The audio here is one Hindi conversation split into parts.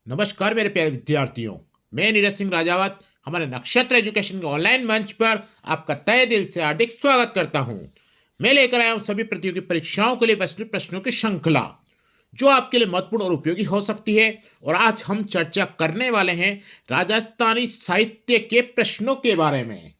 नमस्कार मेरे प्यारे विद्यार्थियों। मैं नीरज सिंह राजावत हमारे नक्षत्र एजुकेशन के ऑनलाइन मंच पर आपका तहे दिल से हार्दिक स्वागत करता हूं। मैं लेकर आया हूं सभी प्रतियोगी परीक्षाओं के लिए वैश्विक प्रश्नों की श्रृंखला जो आपके लिए महत्वपूर्ण और उपयोगी हो सकती है। और आज हम चर्चा करने वाले हैं राजस्थानी साहित्य के प्रश्नों के बारे में।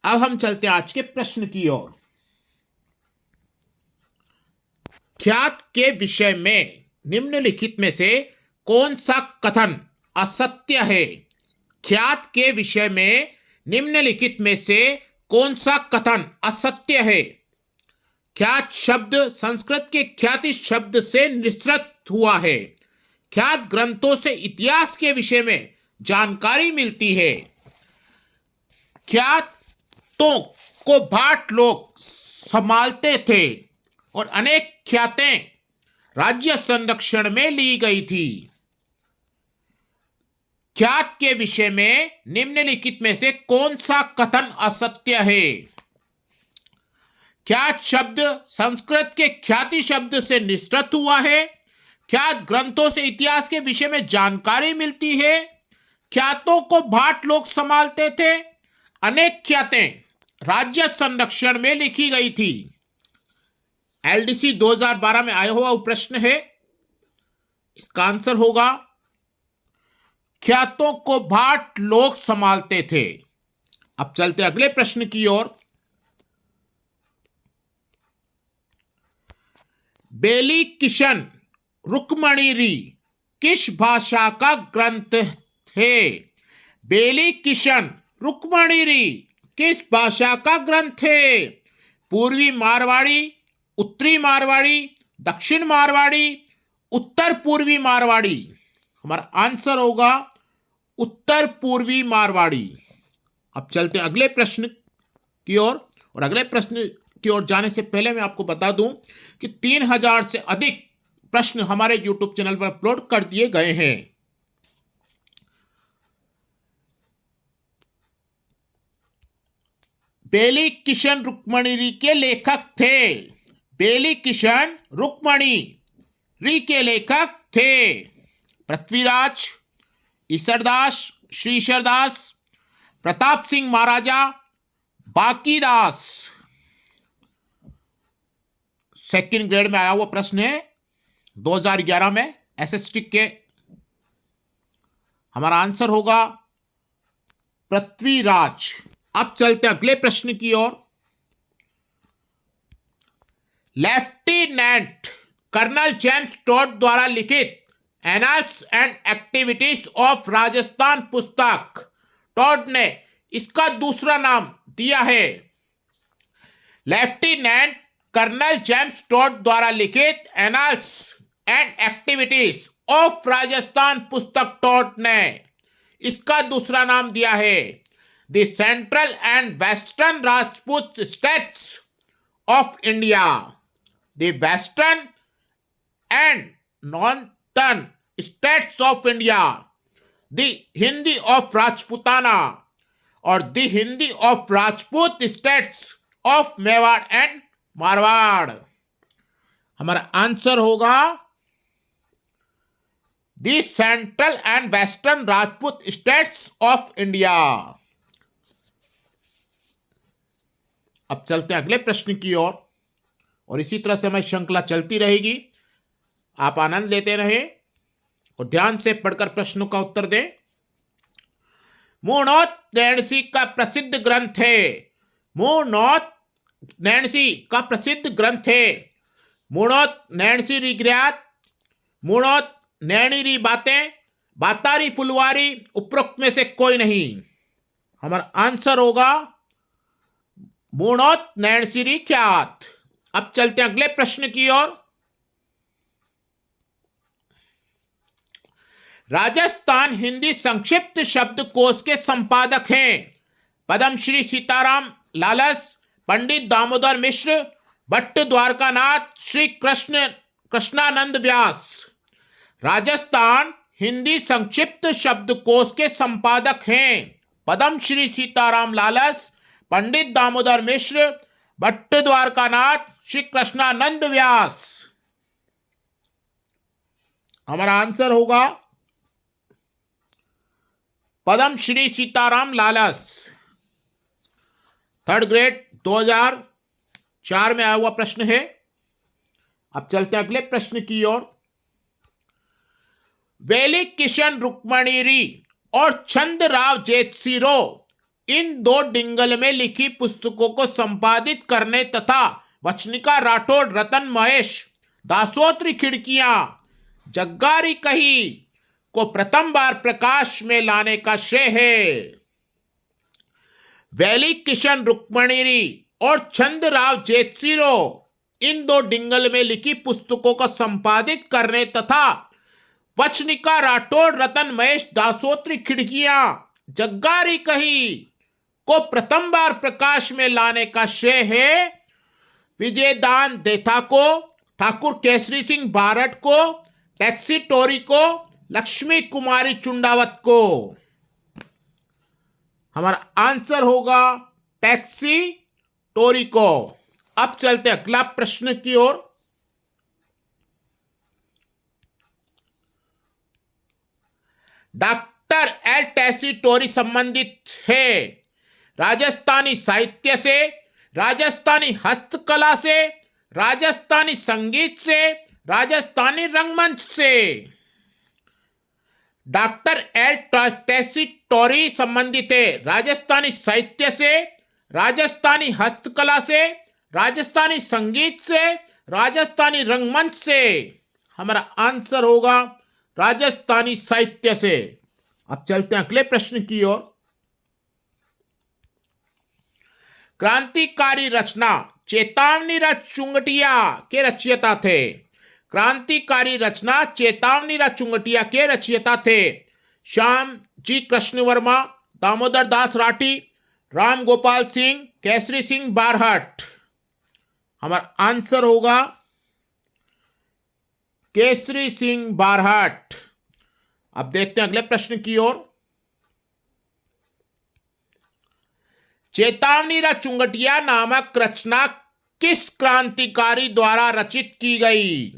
अब हम चलते हैं आज के प्रश्न की ओर। ख्यात के विषय में निम्नलिखित में से कौन सा कथन असत्य है? ख्यात के विषय में निम्नलिखित में से कौन सा कथन असत्य है? ख्यात शब्द संस्कृत के ख्याति शब्द से निःसृत हुआ है। ख्यात ग्रंथों से इतिहास के विषय में जानकारी मिलती है। ख्यातों को भाट लोग संभालते थे और अनेक ख्यातें राज्य संरक्षण में ली गई थी। ख्यात के विषय में निम्नलिखित में से कौन सा कथन असत्य है? ख्यात शब्द संस्कृत के ख्याति शब्द से निःसृत हुआ है। ख्यात ग्रंथों से इतिहास के विषय में जानकारी मिलती है। ख्यातों को भाट लोग संभालते थे। अनेक ख्यातें राज्य संरक्षण में लिखी गई थी। एलडीसी 2012 में आया हुआ प्रश्न है। इसका आंसर होगा ख्यातों को भाट लोग संभालते थे। अब चलते अगले प्रश्न की ओर। बेली किशन रुक्मणीरी किस भाषा का ग्रंथ है? बेली किशन रुक्मणीरी किस भाषा का ग्रंथ है? पूर्वी मारवाड़ी, उत्तरी मारवाड़ी, दक्षिण मारवाड़ी, उत्तर पूर्वी मारवाड़ी? हमारा आंसर होगा उत्तर पूर्वी मारवाड़ी। अब चलते हैं अगले प्रश्न की ओर। और अगले प्रश्न की ओर जाने से पहले मैं आपको बता दूं कि 3000 से अधिक प्रश्न हमारे YouTube चैनल पर अपलोड कर दिए गए हैं। बेली किशन रुक्मणी के लेखक थे। बेली किशन रुक्मणी के लेखक थे पृथ्वीराज, ईसरदास, श्री ईसरदास, प्रताप सिंह महाराजा, बाकीदास। सेकंड ग्रेड में आया हुआ प्रश्न है 2011 में एसएसटी के। हमारा आंसर होगा पृथ्वीराज। अब चलते अगले प्रश्न की ओर। लेफ्टिनेंट कर्नल जेम्स टॉड द्वारा लिखित annals and activities of Rajasthan पुस्तक, टॉड ने इसका दूसरा नाम दिया है। लेफ्टिनेंट कर्नल जेम्स टॉड द्वारा लिखित annals and activities of Rajasthan पुस्तक, टॉड ने इसका दूसरा नाम दिया है the central and western Rajput states of India. The western and northern states of India, the Hindi of Rajputana और the Hindi of Rajput states of Mewar and Marwar. हमारा आंसर होगा the central and western Rajput states of India. अब चलते हैं अगले प्रश्न की ओर। और इसी तरह से हमारी श्रृंखला चलती रहेगी। आप आनंद लेते रहें और ध्यान से पढ़कर प्रश्नों का उत्तर दें। मूर्णोत नैणसी का प्रसिद्ध ग्रंथ है। मूर्णोत नैणसी का प्रसिद्ध ग्रंथ है मूर्णोत नैणसी री ग्रयात, मूर्णोत नैणी री बातें, बातारी फुलवारी, उपरोक्त में से कोई नहीं। हमारा आंसर होगा मूर्णोत नैणसी री ख्यात। अब चलते हैं अगले प्रश्न की ओर। राजस्थान हिंदी संक्षिप्त शब्दकोश के संपादक हैं पद्मश्री सीताराम लालस, पंडित दामोदर मिश्र, भट्ट द्वारकानाथ, श्री कृष्णानंद व्यास। राजस्थान हिंदी संक्षिप्त शब्दकोश के संपादक हैं पद्मश्री सीताराम लालस, पंडित दामोदर मिश्र, भट्ट द्वारकानाथ, श्री कृष्णानंद व्यास। हमारा आंसर होगा पद्म श्री सीताराम लालस। थर्ड ग्रेड 2004 में आया हुआ प्रश्न है। अब चलते हैं अगले प्रश्न की ओर। वेली किशन रुक्मणीरी और चंद्रराव जेतसिरो इन दो डिंगल में लिखी पुस्तकों को संपादित करने तथा वचनिका राठौड़, रतन महेश, दासोत्री खिड़कियां, जग्गारी कही को प्रथम बार प्रकाश में लाने का श्रेय है। वेली किशन रुक्मणीरी और चंद्रराव जेतसिरो इन दो डिंगल में लिखी पुस्तकों को संपादित करने तथा वचनिका राठौड़, रतन महेश, दासोत्री खिड़कियां, जग्गारी कही को प्रथम बार प्रकाश में लाने का श्रेय है विजयदान देथा को, ठाकुर केसरी सिंह बारट को, टैक्सी टोरी को, लक्ष्मी कुमारी चुंडावत को। हमारा आंसर होगा टैक्सी टोरी को। अब चलते अगला प्रश्न की ओर। डॉक्टर एल टैक्सी टोरी संबंधित है राजस्थानी साहित्य से, राजस्थानी हस्तकला से, राजस्थानी संगीत से, राजस्थानी रंगमंच से। डॉक्टर एल टैक्सी टोरी संबंधित है राजस्थानी साहित्य से, राजस्थानी हस्तकला से, राजस्थानी संगीत से, राजस्थानी रंगमंच से। हमारा आंसर होगा राजस्थानी साहित्य से। अब चलते हैं अगले प्रश्न की ओर। क्रांतिकारी रचना चेतावनी चुंगटिया के रचयिता थे। क्रांतिकारी रचना चेतावनी चुंगटिया के रचयिता थे श्याम जी कृष्ण वर्मा, दामोदर दास राठी, राम गोपाल सिंह, केसरी सिंह बारहट। हमारा आंसर होगा केसरी सिंह बारहट। अब देखते हैं अगले प्रश्न की ओर। चेतावनी चुंगटिया नामक रचना किस क्रांतिकारी द्वारा रचित की गई?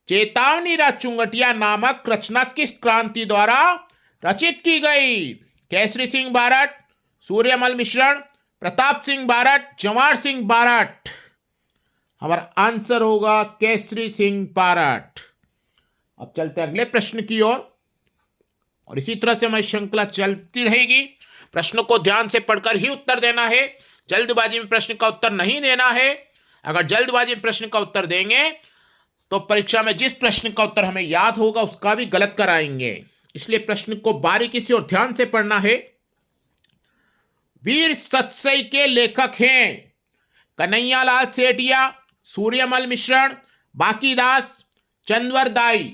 चेतावनी चुंगटिया नामक रचना किस क्रांति द्वारा रचित की गई? केसरी सिंह बारट, सूर्यमल मिश्रण, प्रताप सिंह बारट, जवाहर सिंह बारट। हमारा आंसर होगा केसरी सिंह बारट। अब चलते हैं अगले प्रश्न की ओर और इसी तरह से हमारी श्रृंखला चलती रहेगी। प्रश्नों को ध्यान से पढ़कर ही उत्तर देना है, जल्दबाजी में प्रश्न का उत्तर नहीं देना है। अगर जल्दबाजी में प्रश्न का उत्तर देंगे तो परीक्षा में जिस प्रश्न का उत्तर हमें याद होगा उसका भी गलत कराएंगे, इसलिए प्रश्न को बारीकी से और ध्यान से पढ़ना है। वीर सतसई के लेखक हैं कन्हैयालाल सेठिया, सूर्यमल मिश्रण, बाकीदास, चंदवर दाई।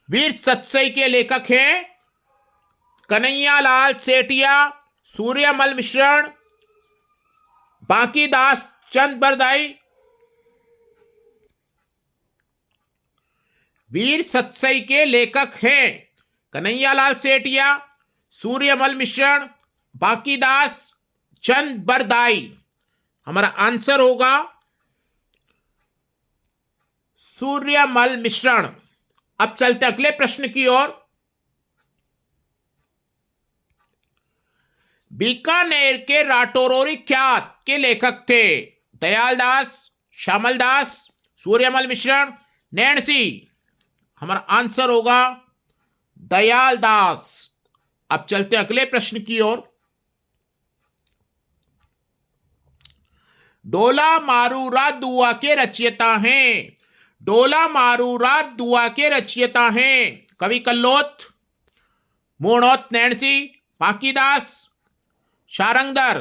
वीर सतसई के लेखक हैं कन्हैयालाल सेठिया, सूर्यमल मिश्रण, बाकीदास, चंदवर दाई। वीर सतसई के लेखक हैं कन्हैयालाल सेठिया, सूर्यमल मिश्रण, बाकीदास, चंद बरदाई। हमारा आंसर होगा सूर्यमल मिश्रण। अब चलते अगले प्रश्न की ओर। बीकानेर के राठौरोरी ख्यात के लेखक थे दयाल दास, श्यामल दास, सूर्यमल मिश्रण, नैणसी। हमारा आंसर होगा दयाल दास। अब चलते हैं अगले प्रश्न की ओर। डोला मारूरा दुआ के रचयिता हैं। डोला मारूरा दुआ के रचयिता हैं कवि कल्लोत, मूर्णोत नैणसी, बाकीदास, शारंगधर।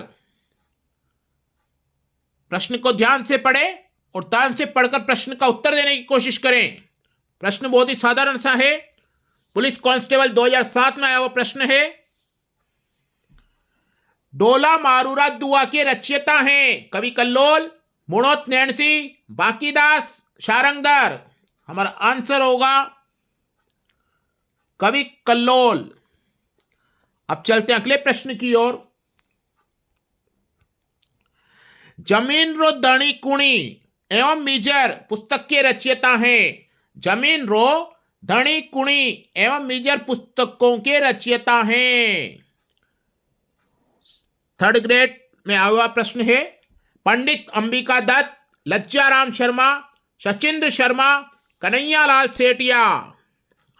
प्रश्न को ध्यान से पढ़े और ध्यान से पढ़कर प्रश्न का उत्तर देने की कोशिश करें। प्रश्न बहुत ही साधारण सा है, पुलिस कांस्टेबल 2007 में आया हुआ प्रश्न है। डोला मारूरा दुआ के रचयिता हैं कवि कल्लोल, मूर्णोत नैणसी, बाकीदास, शारंगधर। हमारा आंसर होगा कवि कल्लोल। अब चलते हैं अगले प्रश्न की ओर। जमीन रो दणी कुणी एवं मीजर पुस्तक के रचयिता हैं जमीन रो धनी कुणी एवं मेजर पुस्तकों के रचयिता हैं। थर्ड ग्रेड में आया हुआ प्रश्न है। पंडित अंबिका दत्त, लज्जाराम शर्मा, सचिंद्र शर्मा, कन्हैयालाल सेठिया।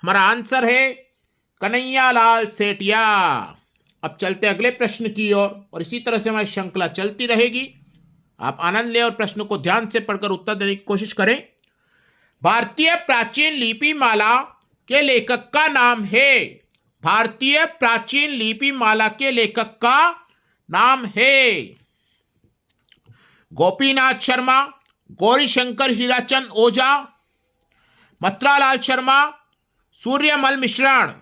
हमारा आंसर है कन्हैयालाल सेठिया। अब चलते अगले प्रश्न की ओर और इसी तरह से हमारी श्रृंखला चलती रहेगी। आप आनंद लें और प्रश्न को ध्यान से पढ़कर उत्तर देने की कोशिश करें। भारतीय प्राचीन लिपि माला के लेखक का नाम है। भारतीय प्राचीन लिपि माला के लेखक का नाम है गोपीनाथ शर्मा, गौरीशंकर हीराचंद ओझा, मथुरालाल शर्मा, सूर्यमल मिश्रण।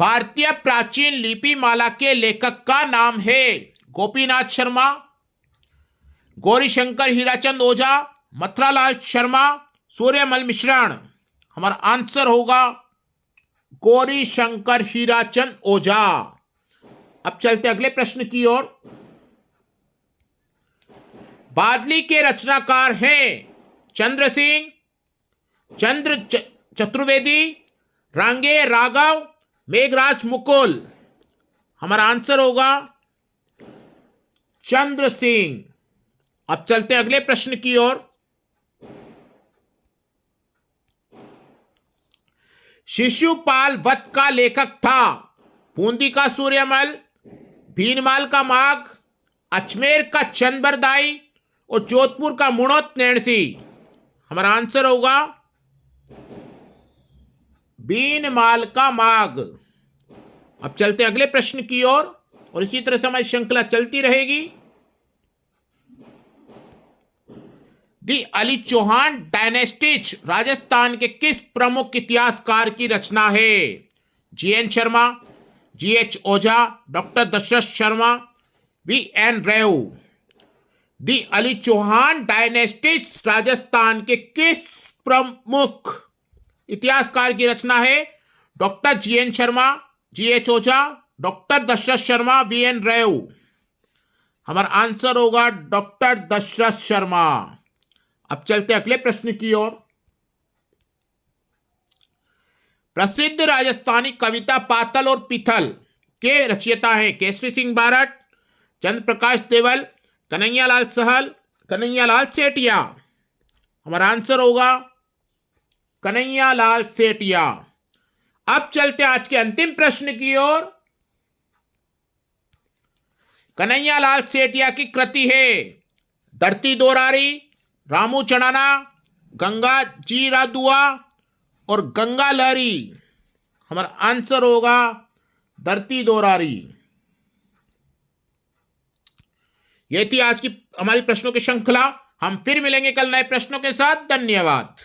भारतीय प्राचीन लिपि माला के लेखक का नाम है गोपीनाथ शर्मा, गौरीशंकर हीराचंद ओझा, मथुरालाल शर्मा, सूर्यमल मिश्रण। हमारा आंसर होगा गौरीशंकर हीराचंद ओझा। अब चलते अगले प्रश्न की ओर। बादली के रचनाकार हैं चंद्र सिंह, चंद्र चतुर्वेदी, रांगे राघव, मेघराज मुकुल। हमारा आंसर होगा चंद्र सिंह। अब चलते अगले प्रश्न की ओर। शिशुपाल वध का लेखक था बूंदी का सूर्यमल, भीनमाल का माघ, अजमेर का चंदबरदाई और जोधपुर का मुणोत नैणसी। हमारा आंसर होगा भीनमाल का माघ। अब चलते अगले प्रश्न की ओर और इसी तरह से हमारी श्रृंखला चलती रहेगी। दी अली चौहान डायनेस्टीज राजस्थान के किस प्रमुख इतिहासकार की रचना है? जीएन शर्मा, जीएच ओझा, डॉक्टर दशरथ शर्मा, वीएन रेव। दी अली चौहान डायनेस्टीज राजस्थान के किस प्रमुख इतिहासकार की रचना है? डॉक्टर जीएन शर्मा, जीएच ओझा, डॉक्टर दशरथ शर्मा, वीएन रेव। हमारा आंसर होगा डॉक्टर दशरथ शर्मा। अब चलते अगले प्रश्न की ओर। प्रसिद्ध राजस्थानी कविता पातल और पिथल के रचयिता हैं केसरी सिंह बारट, चंद्र प्रकाश देवल, कन्हैयालाल सहल, कन्हैयालाल सेठिया। हमारा आंसर होगा कन्हैयालाल सेठिया। अब चलते आज के अंतिम प्रश्न की ओर। कन्हैयालाल सेठिया की कृति है धरती दोरारी, रामू चढ़ाना, गंगा जीरा दुआ और गंगा लहरी। हमारा आंसर होगा धरती दोरारी। यह थी आज की हमारी प्रश्नों की श्रृंखला। हम फिर मिलेंगे कल नए प्रश्नों के साथ। धन्यवाद।